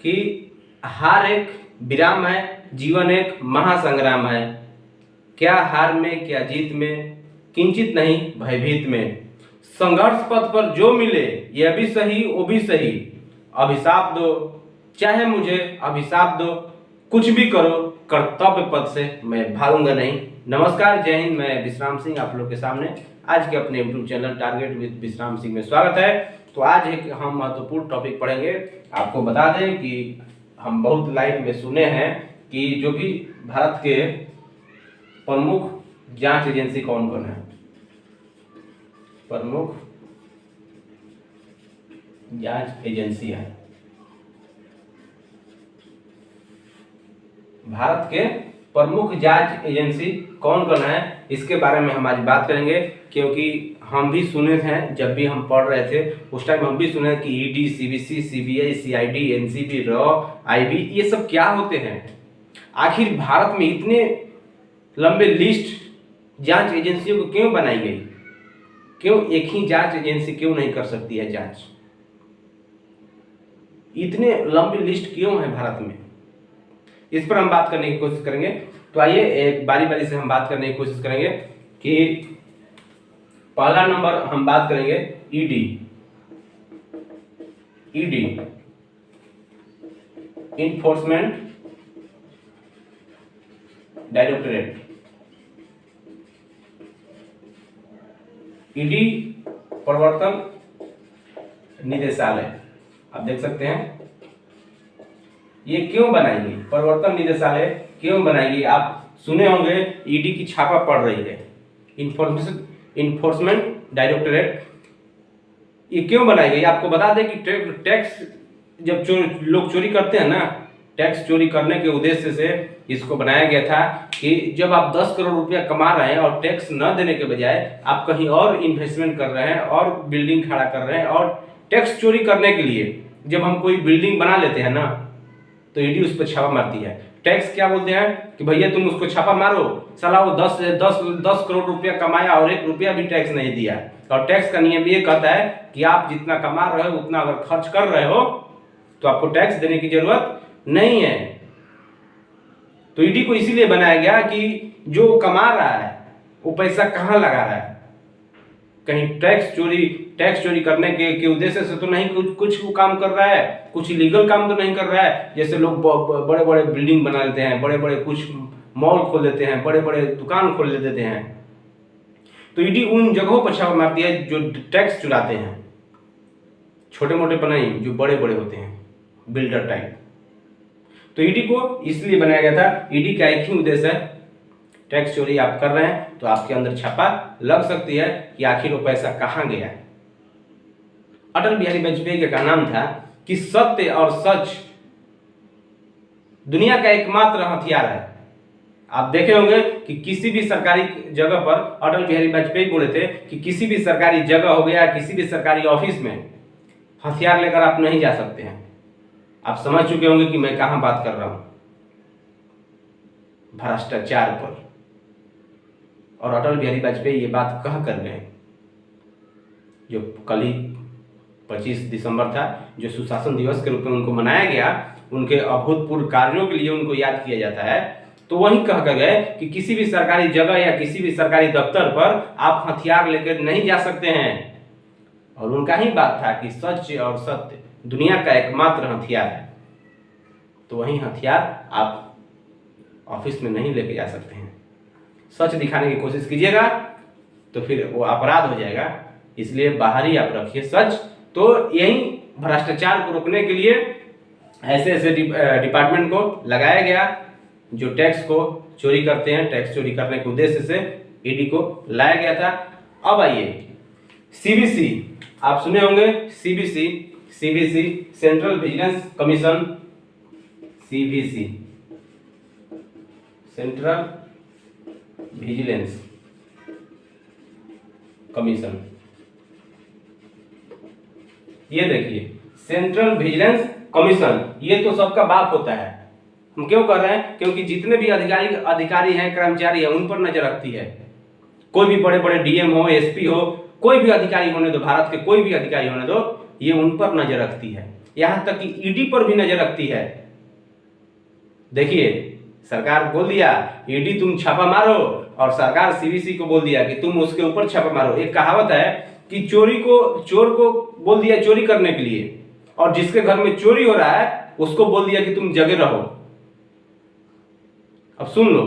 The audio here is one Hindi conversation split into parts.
कि हार एक विराम है, जीवन एक महासंग्राम है। क्या हार में क्या जीत में, किंचित नहीं भयभीत में। संघर्ष पथ पर जो मिले यह भी सही वो भी सही। अभिशाप दो चाहे मुझे अभिशाप दो, कुछ भी करो कर्तव्य पथ से मैं भागूंगा नहीं। नमस्कार, जय हिंद। मैं विश्राम सिंह आप लोग के सामने आज के अपने यूट्यूब चैनल टारगेट विद विश्राम सिंह में स्वागत है। तो आज एक हम महत्वपूर्ण टॉपिक पढ़ेंगे। आपको बता दें कि हम बहुत लाइव में सुने हैं कि जो भी भारत के प्रमुख जांच एजेंसी कौन कौन है, प्रमुख जांच एजेंसी है भारत के प्रमुख जांच एजेंसी कौन कौन है, इसके बारे में हम आज बात करेंगे। क्योंकि हम भी सुने थे, जब भी हम पढ़ रहे थे उस टाइम हम भी सुने कि ED, CBC, CBI, CID, NCB, raw, IB, ये सब क्या होते हैं। आखिर भारत में इतने लंबे लिस्ट जांच एजेंसियों को क्यों बनाई गई? क्यों एक ही जांच एजेंसी क्यों नहीं कर सकती है जांच? इतने लंबी लिस्ट क्यों है भारत में? इस पर हम बात करने की कोशिश करेंगे। तो आइए एक बारी बारी से हम बात करने की कोशिश करेंगे कि पहला नंबर हम बात करेंगे ED. ED enforcement directorate. ED प्रवर्तन निदेशालय। आप देख सकते हैं ये क्यों बनाएगी, प्रवर्तन निदेशालय क्यों बनाएगी? आप सुने होंगे ईडी की छापा पड़ रही है, इन्फोर्समेंट डायरेक्टरेट। ये क्यों बनाई गई? आपको बता दें कि टैक्स जब लोग चोरी करते हैं ना, टैक्स चोरी करने के उद्देश्य से इसको बनाया गया था कि जब आप 10 करोड़ रुपया कमा रहे हैं और टैक्स न देने के बजाय आप कहीं और इन्वेस्टमेंट कर रहे हैं और बिल्डिंग खड़ा कर रहे हैं, और टैक्स चोरी करने के लिए जब हम कोई बिल्डिंग बना लेते हैं ना, तो ईडी उस पर छापा मारती है। टैक्स क्या बोलते हैं कि भैया तुम उसको छापा मारो, साला वो 10 करोड़ रुपया कमाया और 1 रुपया भी टैक्स नहीं दिया। और टैक्स का नियम ये कहता है कि आप जितना कमा रहे हो उतना अगर खर्च कर रहे हो तो आपको टैक्स देने की जरूरत नहीं है। तो ईडी को इसीलिए बनाया गया कि जो कमा रहा है वो पैसा कहाँ लगा रहा है। कहीं टैक्स चोरी करने के उद्देश्य से तो नहीं कुछ काम कर रहा है, कुछ इलीगल काम तो नहीं कर रहा है। जैसे लोग बड़े बड़े बिल्डिंग बना लेते हैं, बड़े बड़े कुछ मॉल खोल देते हैं, बड़े बड़े दुकान खोल देते हैं। तो ईडी उन जगहों पर छापा मारती है जो टैक्स चुराते हैं, छोटे मोटे बनाई जो बड़े बड़े होते हैं, बिल्डर टाइप। तो ईडी को इसलिए बनाया गया था। ईडी का एक ही उद्देश्य है, टैक्स चोरी आप कर रहे हैं तो आपके अंदर छापा लग सकती है कि आखिर वो पैसा कहाँ गया। अटल बिहारी वाजपेयी का नाम था कि सत्य और सच दुनिया का एकमात्र हथियार है। आप देखे होंगे कि किसी भी सरकारी जगह पर अटल बिहारी वाजपेयी बोले थे कि किसी भी सरकारी जगह हो गया, किसी भी सरकारी ऑफिस में हथियार लेकर आप नहीं जा सकते हैं। आप समझ चुके होंगे कि मैं कहां बात कर रहा हूं, भ्रष्टाचार पर। और अटल बिहारी वाजपेयी ये बात कह कर गए, जो कल ही 25 दिसंबर था, जो सुशासन दिवस के रूप में उनको मनाया गया, उनके अभूतपूर्व कार्यों के लिए उनको याद किया जाता है। तो वही कह कर गए कि किसी भी सरकारी जगह या किसी भी सरकारी दफ्तर पर आप हथियार लेकर नहीं जा सकते हैं। और उनका ही बात था कि सच और सत्य दुनिया का एकमात्र हथियार है। तो वही हथियार आप ऑफिस में नहीं लेके जा सकते हैं। सच दिखाने की कोशिश कीजिएगा तो फिर वो अपराध हो जाएगा, इसलिए बाहर ही आप रखिए सच। तो यही भ्रष्टाचार को रोकने के लिए ऐसे ऐसे डिपार्टमेंट को लगाया गया जो टैक्स को चोरी करते हैं। टैक्स चोरी करने के उद्देश्य से ईडी को लाया गया था। अब आइए सीबीसी। आप सुने होंगे CBC, central vigilance commission. CBC central vigilance commission. ये देखिए सेंट्रल विजिलेंस कमीशन, ये तो सबका बाप होता है। हम क्यों कर रहे हैं? क्योंकि जितने भी अधिकारी हैं, कर्मचारी हैं, उन पर नजर रखती है। कोई भी बड़े बड़े डीएम हो, एसपी हो, कोई भी अधिकारी होने दो, भारत के कोई भी अधिकारी होने दो, ये उन पर नजर रखती है। यहां तक कि ईडी पर भी नजर रखती है। देखिए, सरकार बोल दिया ईडी तुम छापा मारो, और सरकार सीबीसी को बोल दिया कि तुम उसके ऊपर छापा मारो। एक कहावत है कि चोर को बोल दिया चोरी करने के लिए, और जिसके घर में चोरी हो रहा है उसको बोल दिया कि तुम जगे रहो। अब सुन लो,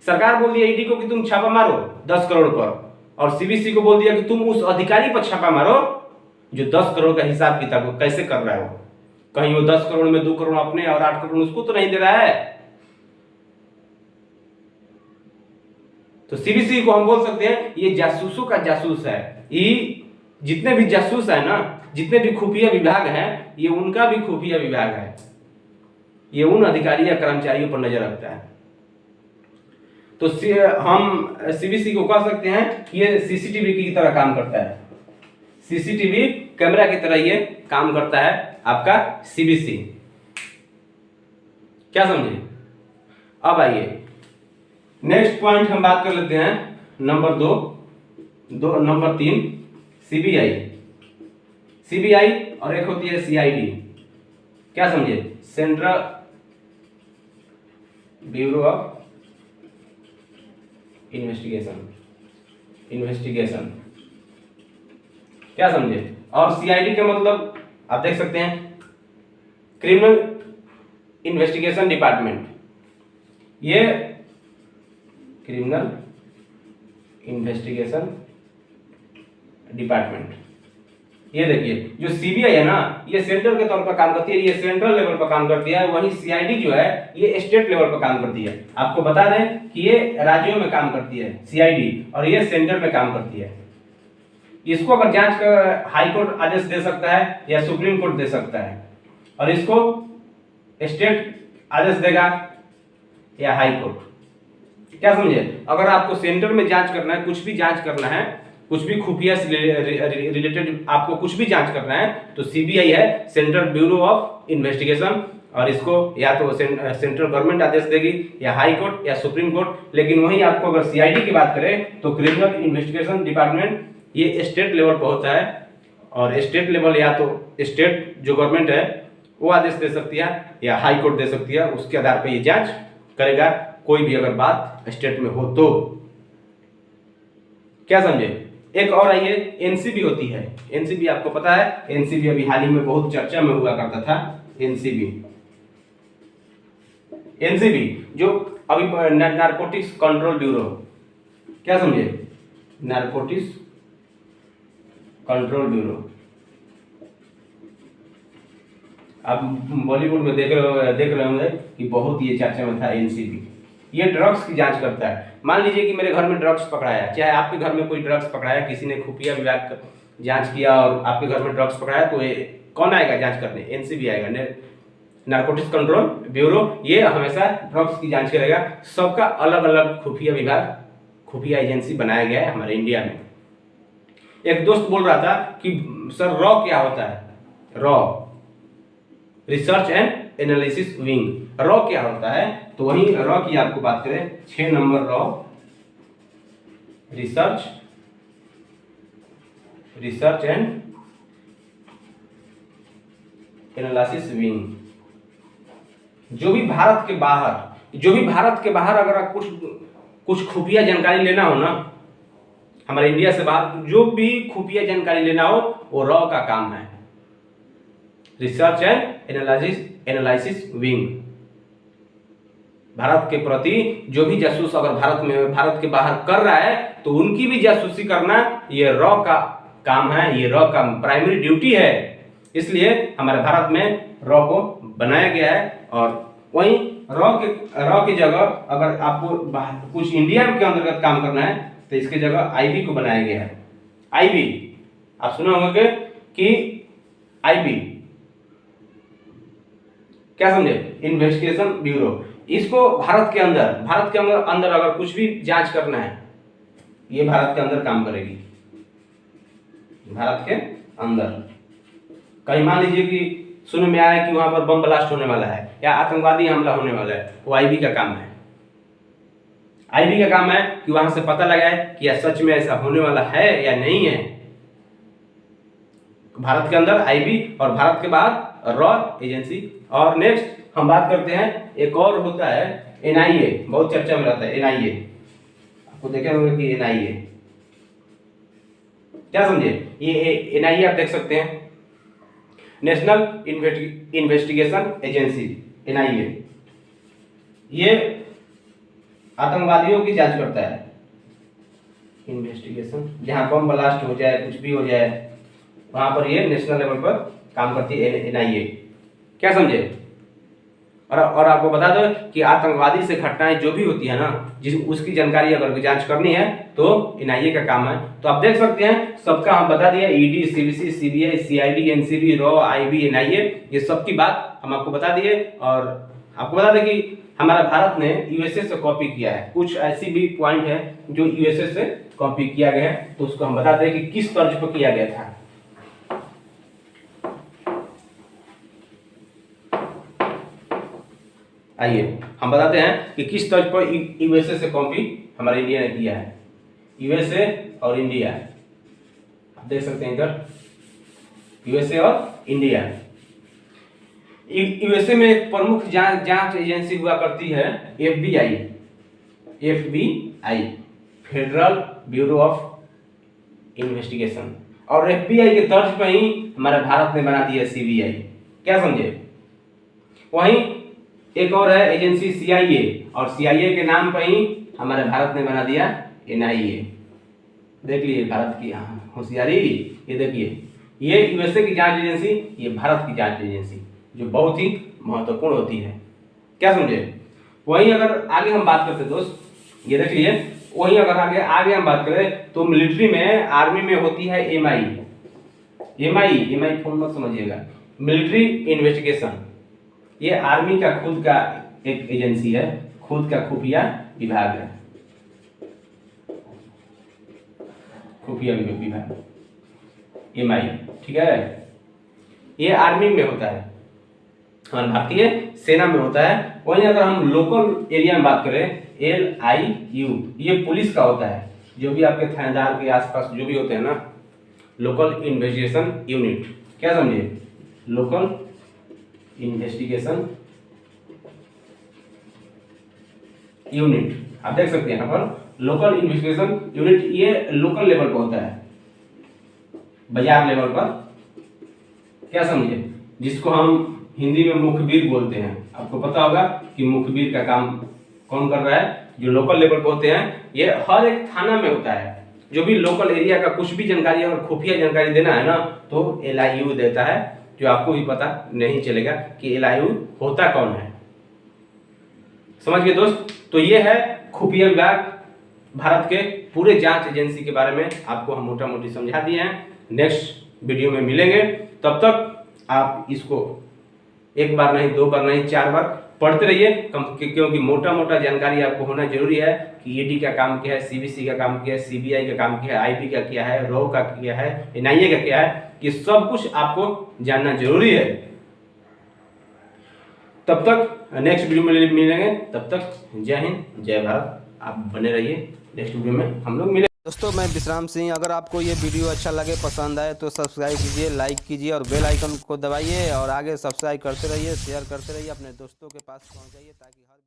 सरकार बोल दिया ईडी को कि तुम छापा मारो 10 करोड़ पर, और सीबीसी को बोल दिया कि तुम उस अधिकारी पर छापा मारो जो 10 करोड़ का हिसाब किताब कैसे कर रहा है। वो कहीं वो 10 करोड़ में 2 करोड़ अपने और 8 करोड़ उसको तो नहीं दे रहा है। तो सीबीसी को हम बोल सकते हैं ये जासूसों का जासूस है। ये जितने भी जासूस है ना, जितने भी खुफिया विभाग हैं, ये उनका भी खुफिया विभाग है। ये उन अधिकारी या कर्मचारियों पर नजर रखता है। तो हम सीबीसी को कह सकते हैं ये सीसीटीवी की तरह काम करता है। सीसीटीवी कैमरा की तरह ये काम करता है आपका सीबीसी। क्या समझे? अब आइए नेक्स्ट पॉइंट हम बात कर लेते हैं। नंबर 3 सीबीआई और एक होती है सीआईडी। क्या समझे? Central bureau of investigation. क्या समझे? और सीआईडी का मतलब आप देख सकते हैं क्रिमिनल इन्वेस्टिगेशन डिपार्टमेंट। ये क्रिमिनल इन्वेस्टिगेशन डिपार्टमेंट। ये देखिए, जो सीबीआई है ना, ये सेंटर के तौर पर काम करती है, ये सेंट्रल लेवल पर काम करती है। वहीं सीआईडी जो है ये स्टेट लेवल पर काम करती है। आपको बता दें कि ये राज्यों में काम करती है सीआईडी, और ये सेंटर में काम करती है। इसको अगर जांच का हाई कोर्ट आदेश दे सकता है या सुप्रीम कोर्ट दे सकता है, और इसको स्टेट आदेश देगा या हाई कोर्ट। क्या समझे? अगर आपको सेंटर में जांच करना है, कुछ भी जांच करना है, कुछ भी खुफिया से रिलेटेड आपको कुछ भी जांच करना है, तो सीबीआई है, सेंट्रल ब्यूरो ऑफ इन्वेस्टिगेशन, और इसको या तो सेंट्रल गवर्नमेंट आदेश देगी या हाई कोर्ट या सुप्रीम कोर्ट। लेकिन वहीं आपको अगर सीआईडी की बात करें तो क्रिमिनल इन्वेस्टिगेशन डिपार्टमेंट ये स्टेट लेवल पर होता है, और स्टेट लेवल या तो स्टेट जो गवर्नमेंट है वो आदेश दे सकती है या हाई कोर्ट दे सकती है। उसके आधार पर ये जांच करेगा, कोई भी अगर बात स्टेट में हो तो। क्या समझे? एक और आइए, एनसीबी होती है। एनसीबी आपको पता है, एनसीबी अभी हाल ही में बहुत चर्चा में हुआ करता था। एनसीबी जो अभी नारकोटिक्स कंट्रोल ब्यूरो। क्या समझे? Narcotics control bureau. आप बॉलीवुड में देख रहे होंगे कि बहुत ये चर्चा में था एनसीबी। ये ड्रग्स की जांच करता है। मान लीजिए कि मेरे घर में ड्रग्स पकड़ाया, चाहे आपके घर में कोई ड्रग्स पकड़ाया, किसी ने खुफिया विभाग जांच किया और आपके घर में ड्रग्स पकड़ाया, तो ये कौन आएगा जांच करने? एनसीबी आएगा, नारकोटिक्स कंट्रोल ब्यूरो। ये हमेशा ड्रग्स की जांच करेगा। सबका अलग अलग खुफिया विभाग, खुफिया एजेंसी बनाया गया है हमारे इंडिया में। एक दोस्त बोल रहा था कि सर रॉ क्या होता है? Raw, research and analysis wing. Raw क्या होता है? तो वही रॉ की आपको बात करें, 6 number raw, research and analysis wing. जो भी भारत के बाहर अगर आप कुछ खुफिया जानकारी लेना हो ना, हमारे इंडिया से बाहर जो भी खुफिया जानकारी लेना हो, वो रॉ का काम है, research and analysis wing. Bharat के प्रति जो भी जासूस अगर भारत के बाहर कर रहा है, तो उनकी भी जासूसी करना ये रॉ का काम है, ये रॉ का प्राइमरी ड्यूटी है। इसलिए हमारे भारत में रॉ को बनाया गया है। और वहीं रॉ की जगह अगर आपको कुछ इंडिया के अंतर्गत काम करना है, तो इसके जगह आईबी को बनाया गया है। आईबी आप सुना होंगे कि आईबी क्या समझे? Investigation bureau. इसको भारत के अंदर अगर कुछ भी जांच करना है, ये भारत के अंदर काम करेगी। भारत के अंदर कहीं मान लीजिए कि सुनने में आया कि वहां पर बम ब्लास्ट होने वाला है या आतंकवादी हमला होने वाला है, वो आईबी का काम है। आईबी का काम है कि वहां से पता लगाए कि या सच में ऐसा होने वाला है या नहीं है। भारत के अंदर आईबी और भारत के बाहर रॉ एजेंसी। और नेक्स्ट हम बात करते हैं, एक और होता है एनआईए, बहुत चर्चा में रहता है एनआईए। आपको देखे होंगे कि एनआईए क्या समझे, ये एनआईए आप देख सकते हैं, नेशनल इन्वेस्टिगेशन एजेंसी, एनआईए। ये आतंकवादियों की जांच करता है, इन्वेस्टिगेशन, जहां बम ब्लास्ट हो जाए, कुछ भी हो जाए, वहां पर ये नेशनल लेवल पर काम करती है एनआईए। क्या समझे। और आपको बता दो कि आतंकवादी से घटनाएं जो भी होती है ना, जिस उसकी जानकारी अगर जांच करनी है तो एनआईए का काम है। तो आप देख सकते हैं सबका हम बता दिया, ED, CBC, CBI, CID, NCB, raw, IB, NIA, ये सबकी बात हम आपको बता दिए। और आपको बता दें कि हमारा भारत ने यूएसए से कॉपी किया है, कुछ ऐसी भी पॉइंट है जो यूएसए से कॉपी किया गया है, तो उसको हम बता दें कि किस तर्ज पर किया गया था। आइए हम बताते हैं कि किस तर्ज पर यूएसए से कॉपी हमारे इंडिया ने किया है। यूएसए और इंडिया, आप देख सकते हैं इधर, यूएसए और इंडिया। यूएसए में एक प्रमुख जांच एजेंसी हुआ करती है FBI, FBI, federal bureau of investigation. और एफबीआई के तर्ज पर ही हमारे भारत ने बना दिया सीबीआई। क्या समझे। वहीं एक और है एजेंसी सीआईए, और सीआईए के नाम पर ही हमारे भारत ने बना दिया एनआईए। देख लीजिए भारत की होशियारी, ये देखिए, ये यूएसए की जांच एजेंसी, ये भारत की जांच एजेंसी, जो बहुत ही महत्वपूर्ण होती है। क्या समझे। वहीं अगर आगे हम बात करते दोस्त, ये देख लीजिए, वहीं अगर आगे हम बात करें तो मिलिट्री में, आर्मी में होती है एमआई। एमआई फुल मत समझिएगा, मिलिट्री इन्वेस्टिगेशन। ये आर्मी का खुद का एक एजेंसी है, खुद का खुफिया विभाग है, खुफिया विभाग एमआई, ठीक है। ये आर्मी में होता है, हमारे भारतीय सेना में होता है। वहीं अगर हम लोकल एरिया में बात करें, LIU, ये पुलिस का होता है, जो भी आपके थानेदार के आसपास जो भी होते हैं ना, लोकल इन्वेस्टिगेशन यूनिट। क्या समझिए, लोकल इन्वेस्टिगेशन यूनिट, आप देख सकते हैं यहाँ पर लोकल इन्वेस्टिगेशन यूनिट, ये लोकल लेवल पर होता है, बाजार लेवल पर। क्या समझे, जिसको हम हिंदी में मुखबिर बोलते हैं। आपको पता होगा कि मुखबिर का काम कौन कर रहा है, जो लोकल लेवल पर होते हैं। ये हर एक थाना में होता है, जो भी लोकल एरिया का कुछ भी जानकारी और खुफिया जानकारी देना है ना, तो LIU देता है, जो आपको भी पता नहीं चलेगा कि LIU होता कौन है। समझ गए दोस्त। तो ये है खुफिया विभाग, भारत के पूरे जांच एजेंसी के बारे में आपको हम मोटा मोटी समझा दिए हैं। नेक्स्ट वीडियो में मिलेंगे, तब तक आप इसको एक बार नहीं, दो बार नहीं, 4 बार पढ़ते रहिए, क्योंकि मोटा मोटा जानकारी आपको होना जरूरी है कि ईडी का काम क्या है, सीबीसी का काम क्या है, सीबीआई का काम क्या है, आईबी का क्या है, रॉ का क्या है, एनआईए का क्या है, ये सब कुछ आपको जानना जरूरी है। तब तक नेक्स्ट वीडियो में मिलेंगे, तब तक जय हिंद, जय भारत। आप बने रहिए, नेक्स्ट वीडियो में हम लोग मिलेंगे। दोस्तों मैं विश्राम सिंह, अगर आपको ये वीडियो अच्छा लगे, पसंद आए तो सब्सक्राइब कीजिए, लाइक कीजिए और बेल आइकन को दबाइए, और आगे सब्सक्राइब करते रहिए, शेयर करते रहिए, अपने दोस्तों के पास पहुंचाइए, ताकि हर